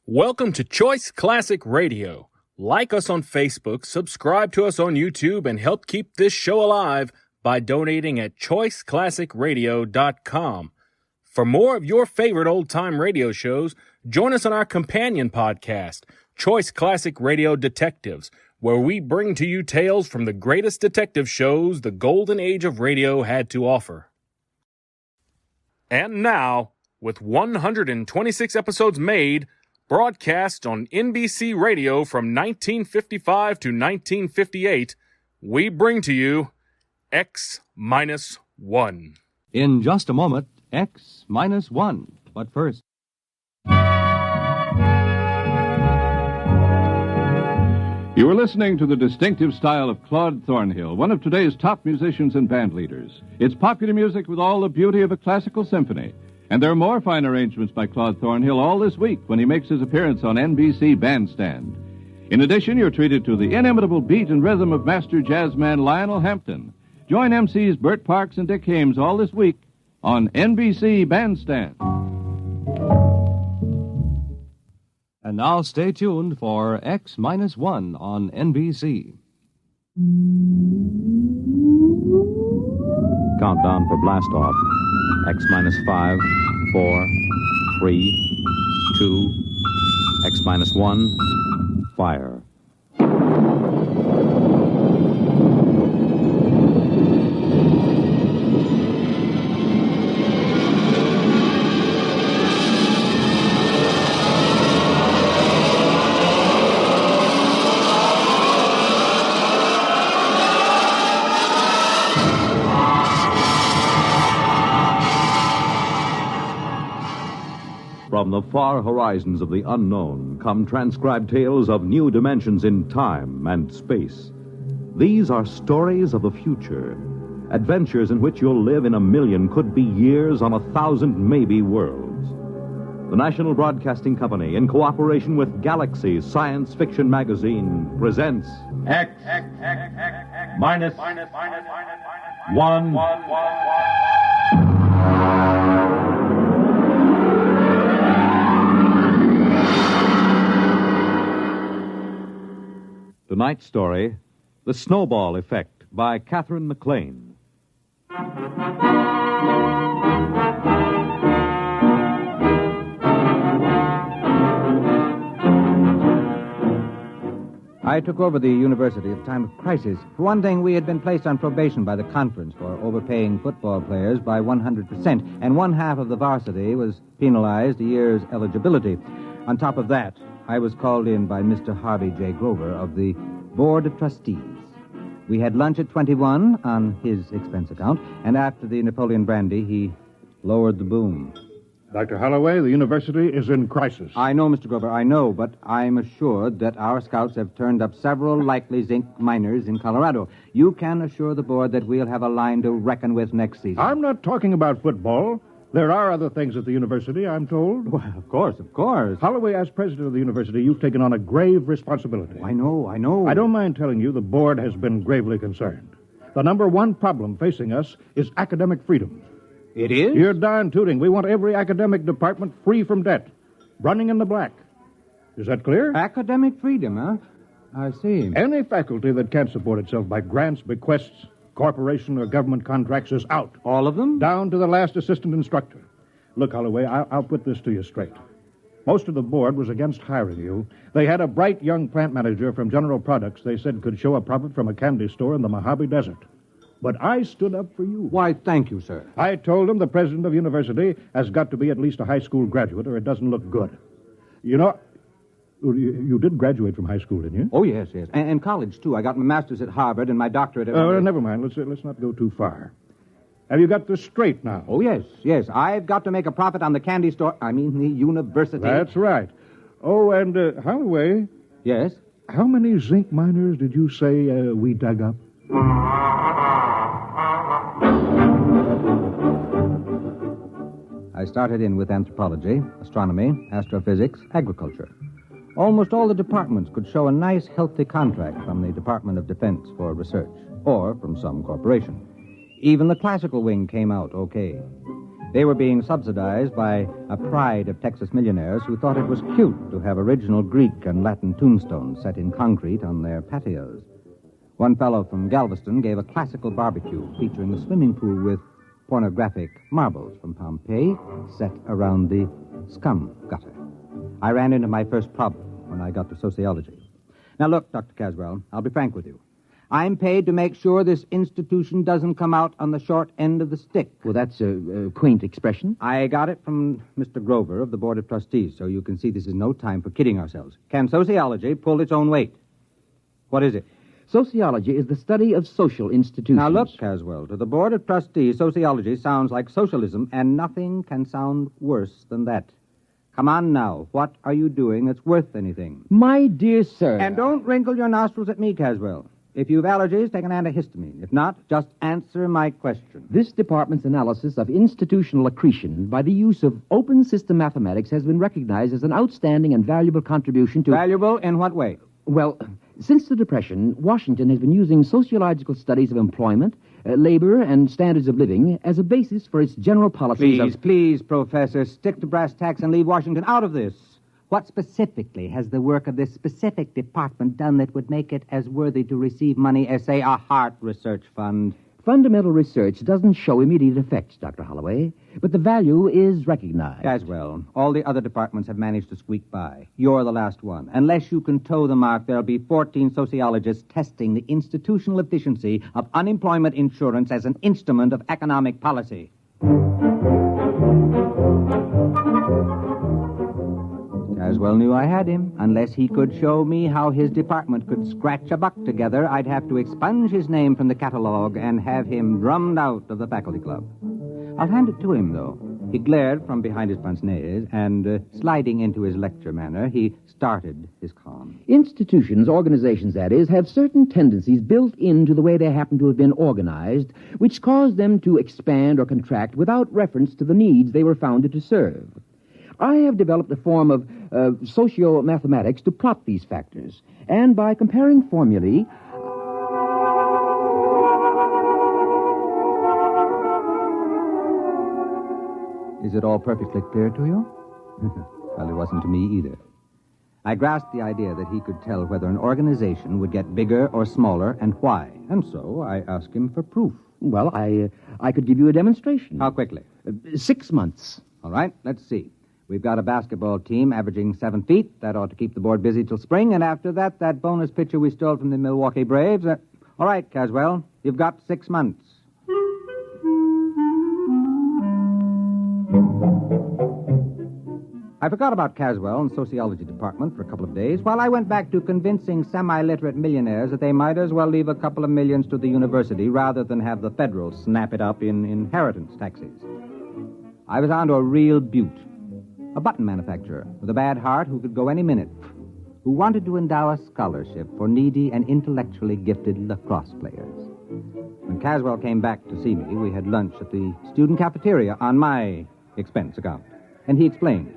Welcome to Choice Classic Radio. Like us on Facebook, subscribe to us on YouTube, and help keep this show alive by donating at choiceclassicradio.com. For more of your favorite old-time radio shows, join us on our companion podcast, Choice Classic Radio Detectives, where we bring to you tales from the greatest detective shows the golden age of radio had to offer. And now, with 126 episodes made, broadcast on NBC Radio from 1955 to 1958, we bring to you X-1. In just a moment, X-1. But first... You are listening to the distinctive style of Claude Thornhill, one of today's top musicians and band leaders. It's popular music with all the beauty of a classical symphony. And there are more fine arrangements by Claude Thornhill all this week when he makes his appearance on NBC Bandstand. In addition, you're treated to the inimitable beat and rhythm of master jazzman Lionel Hampton. Join MCs Bert Parks and Dick Hames all this week on NBC Bandstand. And now stay tuned for X-1 on NBC. Countdown for blast off. X-5, 4, 3, 2, X-1, fire. From the far horizons of the unknown come transcribed tales of new dimensions in time and space. These are stories of the future, adventures in which you'll live in a million, could be years, on 1,000 maybe worlds. The National Broadcasting Company, in cooperation with Galaxy Science Fiction Magazine, presents X-1. Tonight's story, The Snowball Effect, by Catherine McLean. I took over the university at a time of crisis. For one thing, we had been placed on probation by the conference for overpaying football players by 100%, and one half of the varsity was penalized a year's eligibility. On top of that, I was called in by Mr. Harvey J. Grover of the Board of Trustees. We had lunch at 21 on his expense account, and after the Napoleon brandy, he lowered the boom. Dr. Holloway, the university is in crisis. I know, Mr. Grover, I know, but I'm assured that our scouts have turned up several likely zinc miners in Colorado. You can assure the board that we'll have a line to reckon with next season. I'm not talking about football. There are other things at the university, I'm told. Well, of course. Holloway, as president of the university, you've taken on a grave responsibility. I know. I don't mind telling you the board has been gravely concerned. The number one problem facing us is academic freedom. It is? You're darn tooting. We want every academic department free from debt, running in the black. Is that clear? Academic freedom, huh? I see. Any faculty that can't support itself by grants, bequests, corporation or government contracts is out. All of them? Down to the last assistant instructor. Look, Holloway, I'll put this to you straight. Most of the board was against hiring you. They had a bright young plant manager from General Products they said could show a profit from a candy store in the Mojave Desert. But I stood up for you. Why, thank you, sir. I told him the president of the university has got to be at least a high school graduate or it doesn't look good. You know, you did graduate from high school, didn't you? Oh, yes. And college, too. I got my master's at Harvard and my doctorate at... Never mind. Let's not go too far. Have you got this straight now? Oh, yes. I've got to make a profit on the candy store. I mean, the university. That's right. Oh, and Holloway... Yes? How many zinc miners did you say we dug up? I started in with anthropology, astronomy, astrophysics, agriculture. Almost all the departments could show a nice, healthy contract from the Department of Defense for research, or from some corporation. Even the classical wing came out okay. They were being subsidized by a pride of Texas millionaires who thought it was cute to have original Greek and Latin tombstones set in concrete on their patios. One fellow from Galveston gave a classical barbecue featuring a swimming pool with pornographic marbles from Pompeii set around the scum gutter. I ran into my first problem when I got to sociology. Now, look, Dr. Caswell, I'll be frank with you. I'm paid to make sure this institution doesn't come out on the short end of the stick. Well, that's a quaint expression. I got it from Mr. Grover of the Board of Trustees, so you can see this is no time for kidding ourselves. Can sociology pull its own weight? What is it? Sociology is the study of social institutions. Now, look, Caswell, to the Board of Trustees, sociology sounds like socialism, and nothing can sound worse than that. Come on now. What are you doing that's worth anything? My dear sir. And don't wrinkle your nostrils at me, Caswell. If you've allergies, take an antihistamine. If not, just answer my question. This department's analysis of institutional accretion by the use of open system mathematics has been recognized as an outstanding and valuable contribution to... Valuable in what way? Well, since the Depression, Washington has been using sociological studies of employment, labor, and standards of living as a basis for its general policies Please, Professor, stick to brass tacks and leave Washington out of this. What specifically has the work of this specific department done that would make it as worthy to receive money as, say, a heart research fund? Fundamental research doesn't show immediate effects, Dr. Holloway, but the value is recognized. As well. All the other departments have managed to squeak by. You're the last one. Unless you can toe the mark, there'll be 14 sociologists testing the institutional efficiency of unemployment insurance as an instrument of economic policy. Caswell knew I had him. Unless he could show me how his department could scratch a buck together, I'd have to expunge his name from the catalog and have him drummed out of the faculty club. I'll hand it to him, though. He glared from behind his pince-nez, and sliding into his lecture manner, he started his calm. Institutions, organizations, that is, have certain tendencies built into the way they happen to have been organized, which cause them to expand or contract without reference to the needs they were founded to serve. I have developed a form of socio-mathematics to plot these factors, and by comparing formulae... Is it all perfectly clear to you? Well, it wasn't to me either. I grasped the idea that he could tell whether an organization would get bigger or smaller and why. And so I asked him for proof. Well, I could give you a demonstration. How quickly? 6 months. All right, let's see. We've got a basketball team averaging 7 feet. That ought to keep the board busy till spring. And after that, that bonus pitcher we stole from the Milwaukee Braves. All right, Caswell, you've got 6 months. I forgot about Caswell and the sociology department for a couple of days while I went back to convincing semi-literate millionaires that they might as well leave a couple of millions to the university rather than have the federal snap it up in inheritance taxes. I was on to a real beaut. A button manufacturer with a bad heart who could go any minute, who wanted to endow a scholarship for needy and intellectually gifted lacrosse players. When Caswell came back to see me, we had lunch at the student cafeteria on my expense account. And he explained.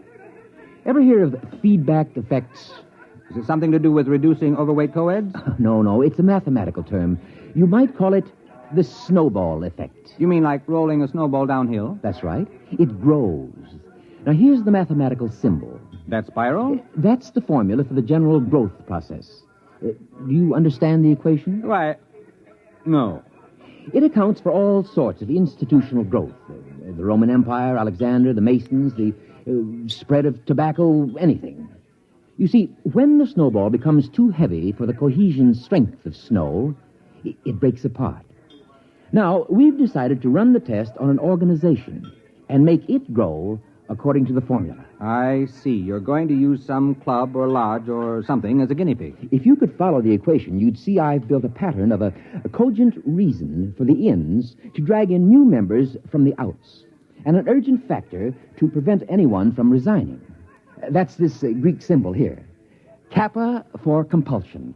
Ever hear of feedback effects? Is it something to do with reducing overweight co-eds? No, it's a mathematical term. You might call it the snowball effect. You mean like rolling a snowball downhill? That's right. It grows. Now, here's the mathematical symbol. That spiral? That's the formula for the general growth process. Do you understand the equation? Why, no. It accounts for all sorts of institutional growth. The Roman Empire, Alexander, the Masons, the spread of tobacco, anything. You see, when the snowball becomes too heavy for the cohesion strength of snow, it breaks apart. Now, we've decided to run the test on an organization and make it grow according to the formula. I see. You're going to use some club or lodge or something as a guinea pig. If you could follow the equation, you'd see I've built a pattern of a cogent reason for the ins to drag in new members from the outs, and an urgent factor to prevent anyone from resigning. That's this Greek symbol here. Kappa for compulsion.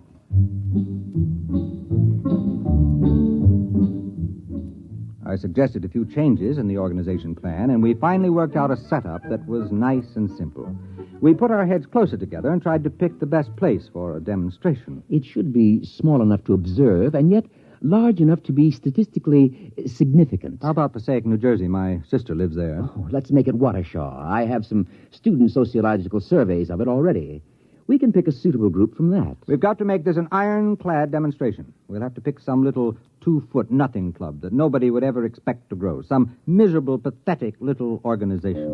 I suggested a few changes in the organization plan, and we finally worked out a setup that was nice and simple. We put our heads closer together and tried to pick the best place for a demonstration. It should be small enough to observe, and yet large enough to be statistically significant. How about Passaic, New Jersey? My sister lives there. Oh, let's make it Watershaw. I have some student sociological surveys of it already. We can pick a suitable group from that. We've got to make this an ironclad demonstration. We'll have to pick some little 2-foot nothing club that nobody would ever expect to grow. Some miserable, pathetic little organization.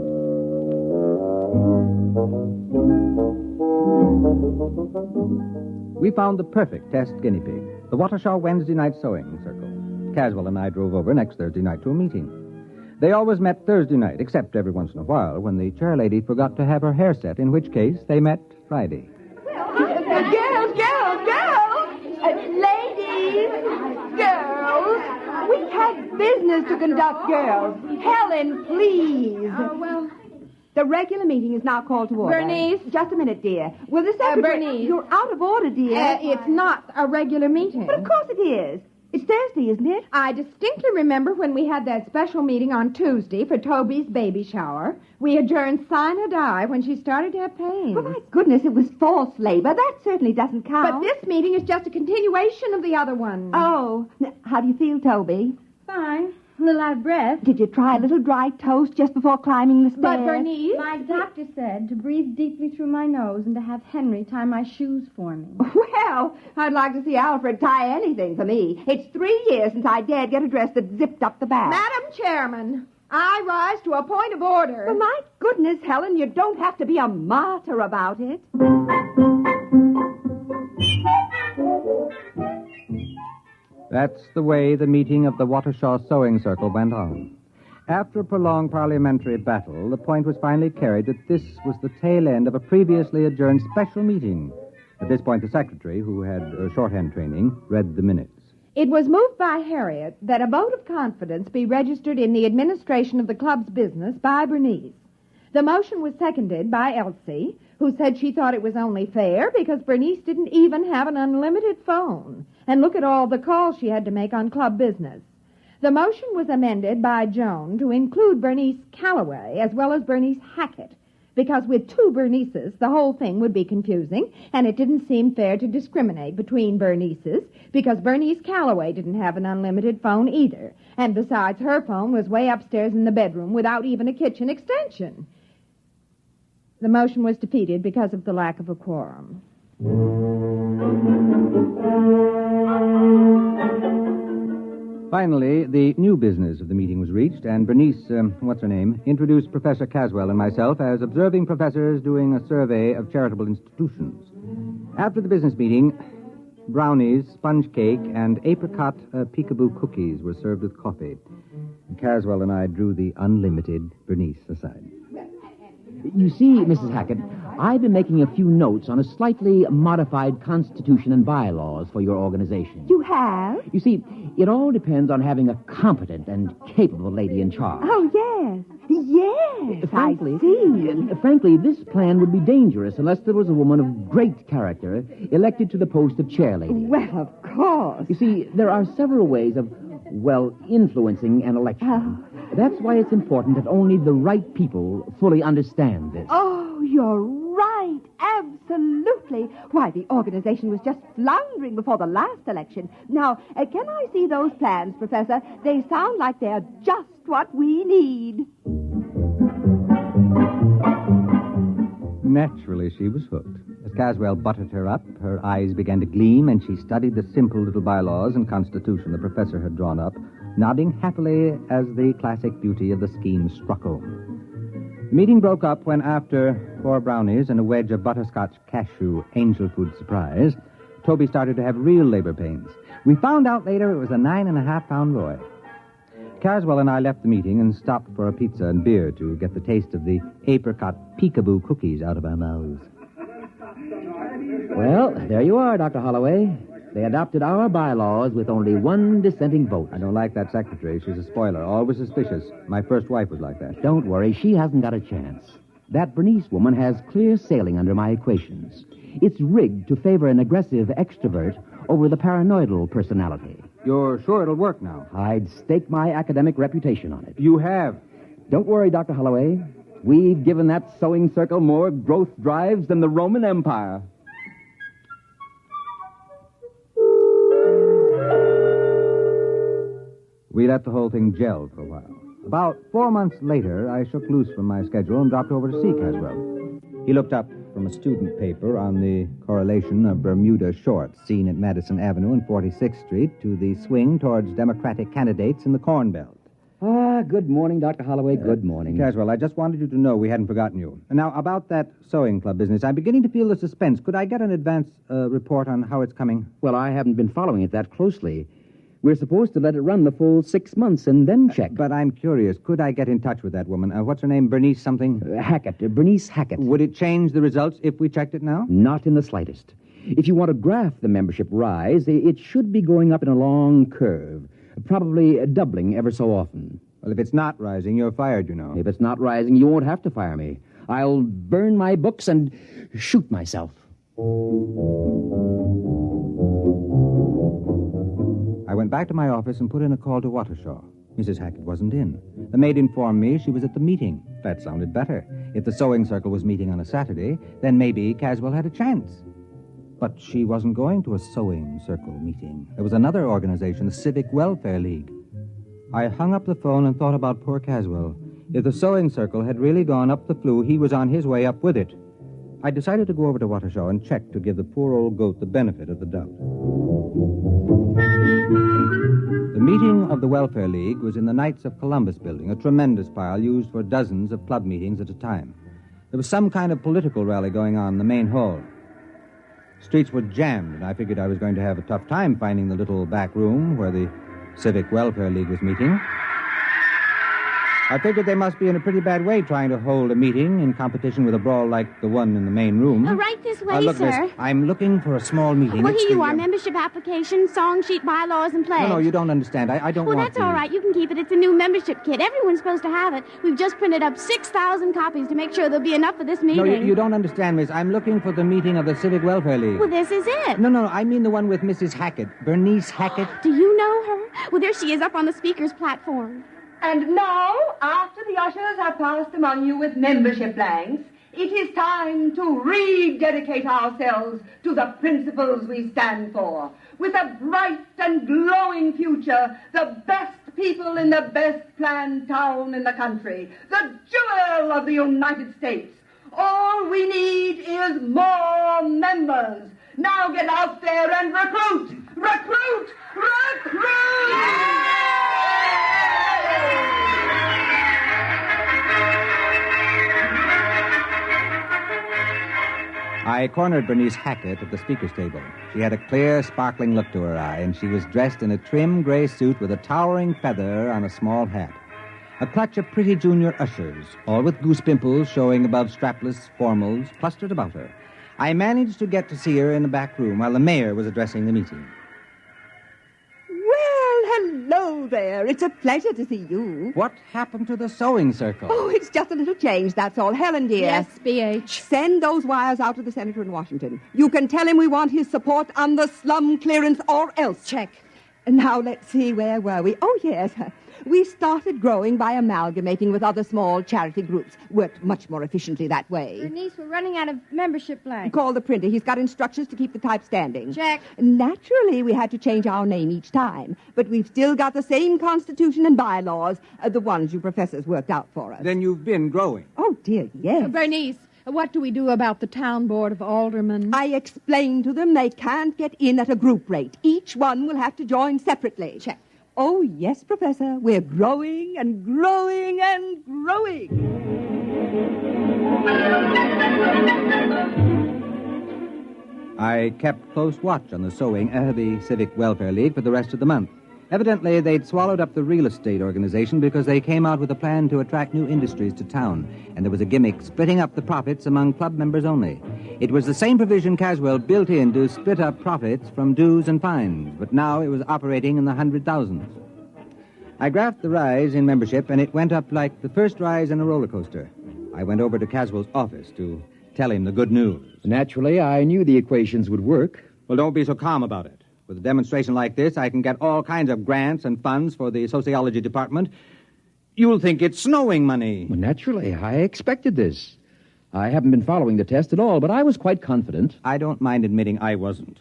We found the perfect test guinea pig. The Watershaw Wednesday night sewing circle. Caswell and I drove over next Thursday night to a meeting. They always met Thursday night, except every once in a while when the chairlady forgot to have her hair set, in which case they met Friday. Girls, we have business to conduct, girls. Helen, please. The regular meeting is now called to order. Bernice? Just a minute, dear. Will the secretary... Bernice? You're out of order, dear. It's not a regular meeting. But of course it is. It's Thursday, isn't it? I distinctly remember when we had that special meeting on Tuesday for Toby's baby shower. We adjourned sine or die when she started to have pains. Oh, my goodness, it was false labor. That certainly doesn't count. But this meeting is just a continuation of the other one. Oh. Now, how do you feel, Toby? Fine. A little out of breath. Did you try a little dry toast just before climbing the stairs? But Bernice... My doctor said to breathe deeply through my nose and to have Henry tie my shoes for me. Well, I'd like to see Alfred tie anything for me. It's 3 years since I dared get a dress that zipped up the back. Madam Chairman, I rise to a point of order. Well, my goodness, Helen, you don't have to be a martyr about it. That's the way the meeting of the Watershaw Sewing Circle went on. After a prolonged parliamentary battle, the point was finally carried that this was the tail end of a previously adjourned special meeting. At this point, the secretary, who had shorthand training, read the minutes. It was moved by Harriet that a vote of confidence be registered in the administration of the club's business by Bernice. The motion was seconded by Elsie, who said she thought it was only fair because Bernice didn't even have an unlimited phone. And look at all the calls she had to make on club business. The motion was amended by Joan to include Bernice Calloway as well as Bernice Hackett, because with 2 Bernices, the whole thing would be confusing, and it didn't seem fair to discriminate between Bernices, because Bernice Calloway didn't have an unlimited phone either. And besides, her phone was way upstairs in the bedroom without even a kitchen extension. The motion was defeated because of the lack of a quorum. Finally, the new business of the meeting was reached, and Bernice, introduced Professor Caswell and myself as observing professors doing a survey of charitable institutions. After the business meeting, brownies, sponge cake, and apricot peekaboo cookies were served with coffee. Caswell and I drew the unlimited Bernice aside. You see, Mrs. Hackett, I've been making a few notes on a slightly modified constitution and bylaws for your organization. You have? You see, it all depends on having a competent and capable lady in charge. Oh, yes. Yes, Frankly, I see. Frankly, this plan would be dangerous unless there was a woman of great character elected to the post of chairlady. Well, of course. You see, there are several ways of, influencing an election. That's why it's important that only the right people fully understand this. Oh, you're right. Absolutely. Why, the organization was just floundering before the last election. Now, can I see those plans, Professor? They sound like they're just what we need. Naturally, she was hooked. As Caswell buttered her up, her eyes began to gleam, and she studied the simple little bylaws and constitution the professor had drawn up, nodding happily as the classic beauty of the scheme struck home. The meeting broke up when, after 4 brownies and a wedge of butterscotch cashew angel food surprise, Toby started to have real labor pains. We found out later it was a 9.5-pound boy. Caswell and I left the meeting and stopped for a pizza and beer to get the taste of the apricot peekaboo cookies out of our mouths. Well, there you are, Dr. Holloway. They adopted our bylaws with only 1 dissenting vote. I don't like that secretary. She's a spoiler, always suspicious. My first wife was like that. Don't worry, she hasn't got a chance. That Bernice woman has clear sailing under my equations. It's rigged to favor an aggressive extrovert over the paranoidal personality. You're sure it'll work now? I'd stake my academic reputation on it. You have. Don't worry, Dr. Holloway. We've given that sewing circle more growth drives than the Roman Empire. We let the whole thing gel for a while. About 4 months later, I shook loose from my schedule and dropped over to see Caswell. He looked up from a student paper on the correlation of Bermuda shorts seen at Madison Avenue and 46th Street to the swing towards Democratic candidates in the Corn Belt. Good morning, Dr. Holloway. Good morning. Caswell, I just wanted you to know we hadn't forgotten you. Now, about that sewing club business, I'm beginning to feel the suspense. Could I get an advance report on how it's coming? Well, I haven't been following it that closely. We're supposed to let it run the full 6 months and then check. But I'm curious. Could I get in touch with that woman? What's her name? Bernice something? Bernice Hackett. Would it change the results if we checked it now? Not in the slightest. If you want to graph the membership rise, it should be going up in a long curve, probably doubling ever so often. Well, if it's not rising, you're fired, you know. If it's not rising, you won't have to fire me. I'll burn my books and shoot myself. I went back to my office and put in a call to Watershaw. Mrs. Hackett wasn't in. The maid informed me she was at the meeting. That sounded better. If the sewing circle was meeting on a Saturday, then maybe Caswell had a chance. But she wasn't going to a sewing circle meeting. There was another organization, the Civic Welfare League. I hung up the phone and thought about poor Caswell. If the sewing circle had really gone up the flue, he was on his way up with it. I decided to go over to Watershaw and check to give the poor old goat the benefit of the doubt. The meeting of the Welfare League was in the Knights of Columbus building, a tremendous pile used for dozens of club meetings at a time. There was some kind of political rally going on in the main hall. Streets were jammed, and I figured I was going to have a tough time finding the little back room where the Civic Welfare League was meeting. I figured they must be in a pretty bad way trying to hold a meeting in competition with a brawl like the one in the main room. Right this way, look, sir. Miss, I'm looking for a small meeting. Well, It's here you the, are. Membership application, song sheet, bylaws, and pledge. No, you don't understand. I don't Well, want that's to. all right. You can keep it. It's a new membership kit. Everyone's supposed to have it. We've just printed up 6,000 copies to make sure there'll be enough for this meeting. No, you don't understand, Miss. I'm looking for the meeting of the Civic Welfare League. Well, this is it. No, I mean the one with Mrs. Hackett. Bernice Hackett. Do you know her? Well, there she is up on the speaker's platform. And now, after the ushers have passed among you with membership blanks, it is time to rededicate ourselves to the principles we stand for. With a bright and glowing future, the best people in the best planned town in the country, the jewel of the United States. All we need is more members. Now get out there and recruit! Recruit! Recruit! I cornered Bernice Hackett at the speaker's table. She had a clear, sparkling look to her eye, and she was dressed in a trim gray suit with a towering feather on a small hat. A clutch of pretty junior ushers, all with goose pimples showing above strapless formals, clustered about her. I managed to get to see her in the back room while the mayor was addressing the meeting. Well, hello there. It's a pleasure to see you. What happened to the sewing circle? Oh, it's just a little change, that's all. Helen, dear. Yes, B.H. Send those wires out to the senator in Washington. You can tell him we want his support on the slum clearance or else. Check. Now, let's see, where were we? Oh, yes. We started growing by amalgamating with other small charity groups. Worked much more efficiently that way. Bernice, we're running out of membership blanks. Call the printer. He's got instructions to keep the type standing. Check. Naturally, we had to change our name each time, but we've still got the same constitution and bylaws, the ones you professors worked out for us. Then you've been growing. Oh, dear, yes. Bernice, what do we do about the town board of aldermen? I explained to them they can't get in at a group rate. Each one will have to join separately. Check. Oh, yes, Professor. We're growing and growing and growing. I kept close watch on the sewing the Civic Welfare League for the rest of the month. Evidently, they'd swallowed up the real estate organization because they came out with a plan to attract new industries to town, and there was a gimmick splitting up the profits among club members only. It was the same provision Caswell built in to split up profits from dues and fines, but now it was operating in the 100,000s. I graphed the rise in membership, and it went up like the first rise in a roller coaster. I went over to Caswell's office to tell him the good news. Naturally, I knew the equations would work. Well, don't be so calm about it. With a demonstration like this, I can get all kinds of grants and funds for the sociology department. You'll think it's snowing money. Well, naturally, I expected this. I haven't been following the test at all, but I was quite confident. I don't mind admitting I wasn't.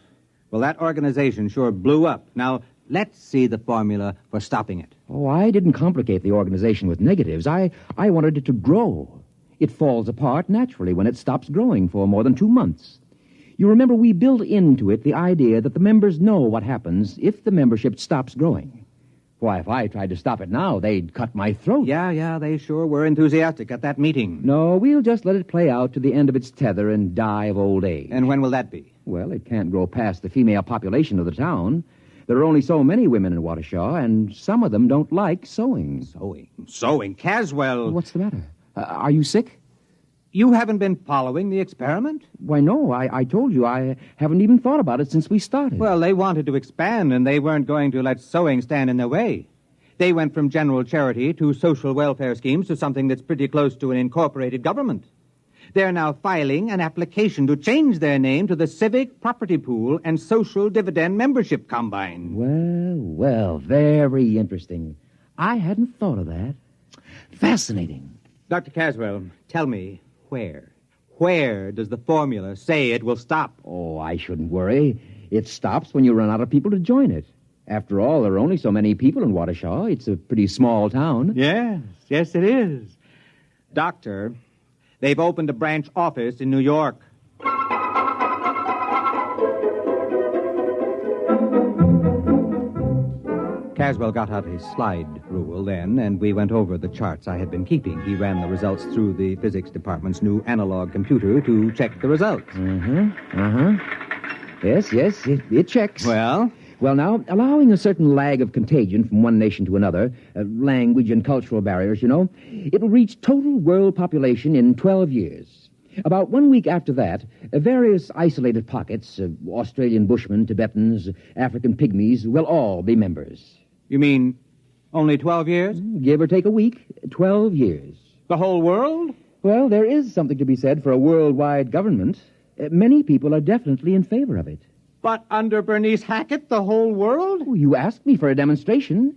Well, that organization sure blew up. Now, Let's see the formula for stopping it. Oh, I didn't complicate the organization with negatives. I wanted it to grow. It falls apart naturally when it stops growing for more than 2 months. You remember we built into it the idea that the members know what happens if the membership stops growing. Why, if I tried to stop it now, they'd cut my throat. Yeah, they sure were enthusiastic at that meeting. No, we'll just let it play out to the end of its tether and die of old age. And when will that be? Well, it can't grow past the female population of the town. There are only so many women in Waukesha, and some of them don't like sewing. Sewing? Caswell. What's the matter? Are you sick? You haven't been following the experiment? Why, no. I told you I haven't even thought about it since we started. Well, they wanted to expand, and they weren't going to let sewing stand in their way. They went from general charity to social welfare schemes to something that's pretty close to an incorporated government. They're now filing an application to change their name to the Civic Property Pool and Social Dividend Membership Combine. Well, very interesting. I hadn't thought of that. Fascinating. Dr. Caswell, tell me, where does the formula say it will stop? Oh, I shouldn't worry. It stops when you run out of people to join it. After all, there are only so many people in Waukesha. It's a pretty small town. Yes, it is. Doctor, they've opened a branch office in New York. Caswell got out his slide rule then, and we went over the charts I had been keeping. He ran the results through the physics department's new analog computer to check the results. Yes, it checks. Well, now, allowing a certain lag of contagion from one nation to another, language and cultural barriers, it will reach total world population in 12 years. About 1 week after that, various isolated pockets, Australian Bushmen, Tibetans, African Pygmies, will all be members. You mean only 12 years? Give or take a week, 12 years. The whole world? Well, there is something to be said for a worldwide government. Many people are definitely in favor of it. But under Bernice Hackett, the whole world? Oh, you asked me for a demonstration.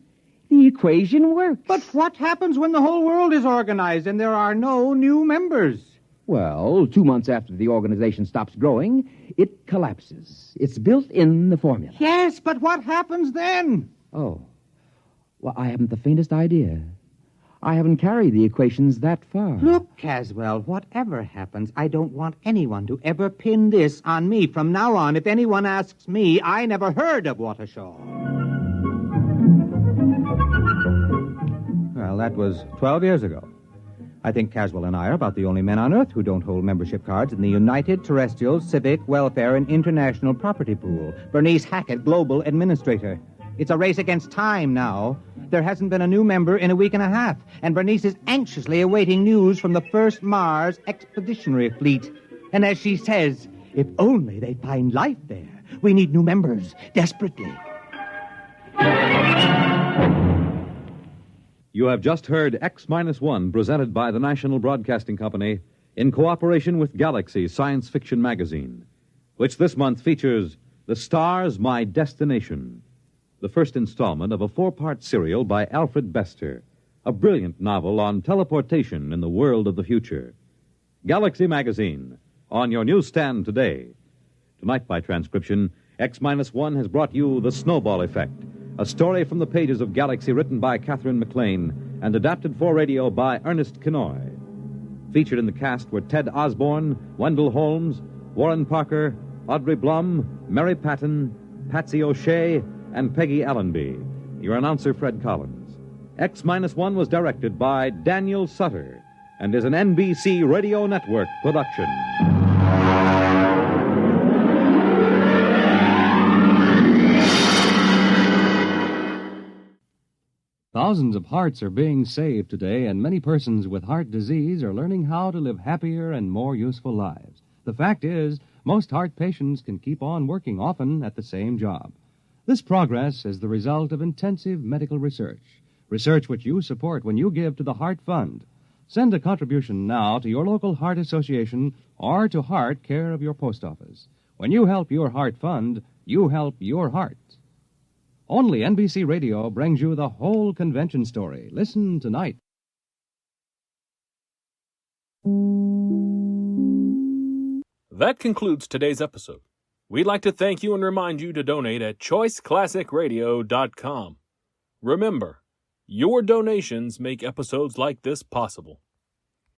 The equation works. But what happens when the whole world is organized and there are no new members? Well, 2 months after the organization stops growing, it collapses. It's built in the formula. Yes, but what happens then? Oh. Well, I haven't the faintest idea. I haven't carried the equations that far. Look, Caswell, whatever happens, I don't want anyone to ever pin this on me. From now on, if anyone asks me, I never heard of Waukesha. Well, that was 12 years ago. I think Caswell and I are about the only men on Earth who don't hold membership cards in the United Terrestrial Civic Welfare and International Property Pool. Bernice Hackett, Global Administrator. It's a race against time now. There hasn't been a new member in a week and a half, and Bernice is anxiously awaiting news from the first Mars Expeditionary Fleet. And as she says, if only they find life there. We need new members, desperately. You have just heard X-1, presented by the National Broadcasting Company in cooperation with Galaxy Science Fiction Magazine, which this month features The Stars, My Destination, the first installment of a 4-part serial by Alfred Bester, a brilliant novel on teleportation in the world of the future. Galaxy Magazine, on your newsstand today. Tonight, by transcription, X-1 has brought you The Snowball Effect, a story from the pages of Galaxy written by Catherine McLean and adapted for radio by Ernest Kenoy. Featured in the cast were Ted Osborne, Wendell Holmes, Warren Parker, Audrey Blum, Mary Patton, Patsy O'Shea, and Peggy Allenby. Your announcer, Fred Collins. X-1 was directed by Daniel Sutter and is an NBC Radio Network production. Thousands of hearts are being saved today, and many persons with heart disease are learning how to live happier and more useful lives. The fact is, most heart patients can keep on working often at the same job. This progress is the result of intensive medical research which you support when you give to the Heart Fund. Send a contribution now to your local Heart Association or to Heart, care of your post office. When you help your Heart Fund, you help your heart. Only NBC Radio brings you the whole convention story. Listen tonight. That concludes today's episode. We'd like to thank you and remind you to donate at choiceclassicradio.com. Remember, your donations make episodes like this possible.